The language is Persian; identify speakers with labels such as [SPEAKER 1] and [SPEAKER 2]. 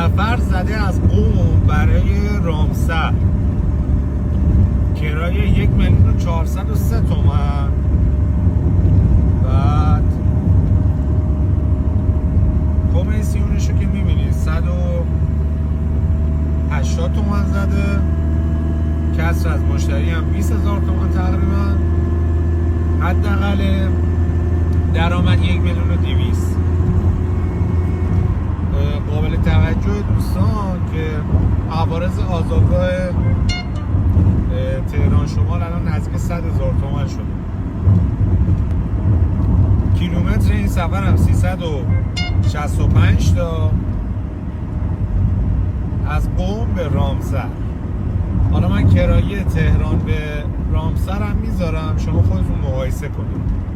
[SPEAKER 1] سفر زده از قم برای رامسر، کرایه 1,403,000 تومان. بعد کمیسیونشو که میبینید 180 تومان زده، کسر از مشتری هم 20,000 تومان تقریبا. حداقل درآمد 1,200,000. قابل توجه دوستان که عوارض آزادگاه تهران شمال الان نزدیک 100,000 تومان شده. کیلومتر این سفر هم 365 تا از قم به رامسر. حالا من کرایه تهران به رامسر هم میذارم، شما خودتون مقایسه کنید.